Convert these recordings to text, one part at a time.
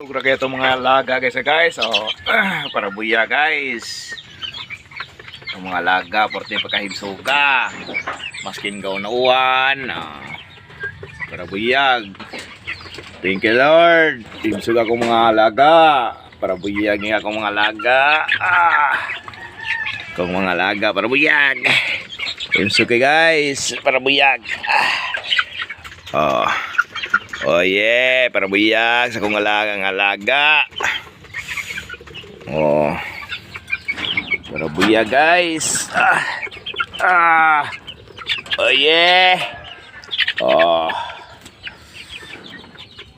Ugra kayo itong mga laga guys. Oh, para buya guys. Itong mga laga, porte pagkahimsuga. Maskin gaw na uwan. Para buyag. Thank you Lord. Himsuga akong mga laga. Para buyag niya akong mga laga. Akong mga laga para buyag. Himsuga guys. Para buyag. Oh yeah, para buyag sa kong alaga. Oh. Para buyag guys. Oh yeah.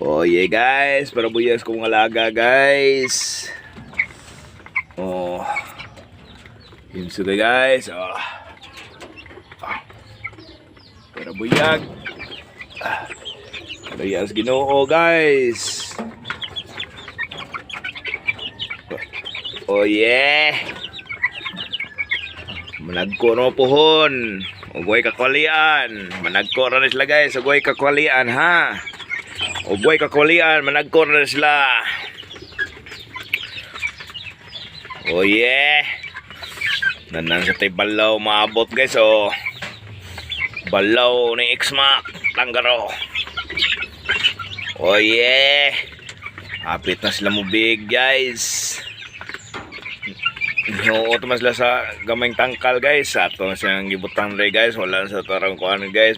Oh yeah guys, para buyag sa kong alaga guys. Oh. Himsuga guys. Para buyag. Parehas Ginoo guys. Oh yeah. Managko no pohon. Ugoy kakwalian. Managko ra sila guys. Ugoy kakwalian ha. Ugoy kakwalian. Managko ra sila. Oh yeah. Nanan sa tay balaw maabot guys. Oh. Balaw ni X-Mac. Tanggaro. Oh yeah. Hapit na sila mo big guys. Oo, tumas sila sa gamay tangkal guys. Ato na silang gibutang rin guys. Wala na sa tarang kuhan guys.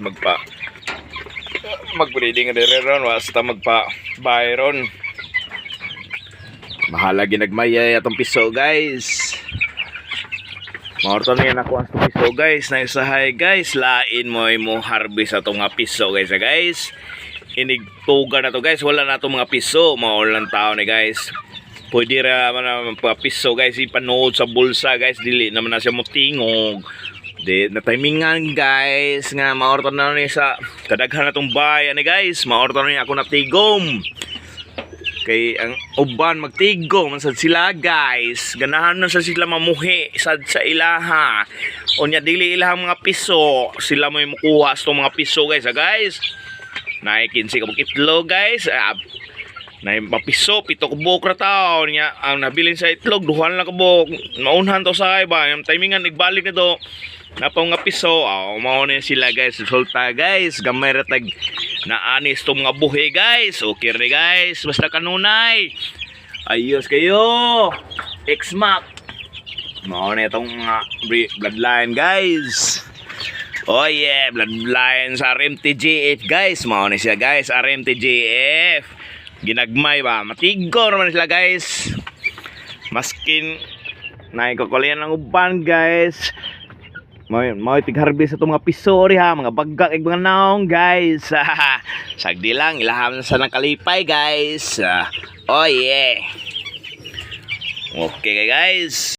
Mag-breeding rin ron. Basta magpa-byron. Mahala ginagmaya itong piso guys. Maorto na yan ako ang piso guys. Na isahay guys. Lain mo harvest atong nga piso guys. Inigtuga na to guys, wala na to mga piso, maulang tao ni guys. Pwede ra man mga piso guys, ipanood sa bulsa guys, dili naman na siya motingog. Di na timingan guys, nga maorto na ni sa kadaghan na tong bayan ni guys, maorto na ni ako natigom. Kay ang uban magtigom man sad sila guys, ganahan na sa sila mamuhi sad sa ilaha. Unya dili ilahang mga piso, sila may mukuha sa mga piso guys, guys. Naikinsi kabuk itlog guys. Mapiso, pito kabuk ra tao niya. Ang nabilin sa itlog, duhan lang kabuk. Maunhan to sa iba. Yung timingan, nagbalik na to. Napaw nga piso. Maunin sila guys. Sulta guys. Gamay ratag na anis to mga buhi guys. Okay rin guys. Basta kanunay. Ayos kayo. X-Mac. Maunin itong mga bloodline guys. Oh yeah, bloodline sa RMTGF guys. Mauna siya guys, RMTGF. Ginagmay ba? Matigor man sila guys. Maskin naikukulian ng uban guys. Mau tig-harvest sa mga pisori ha, mga bagak ig mga naong guys. Sagdi lang, ilaham sa ng kalipay guys. Oh yeah. Okay guys.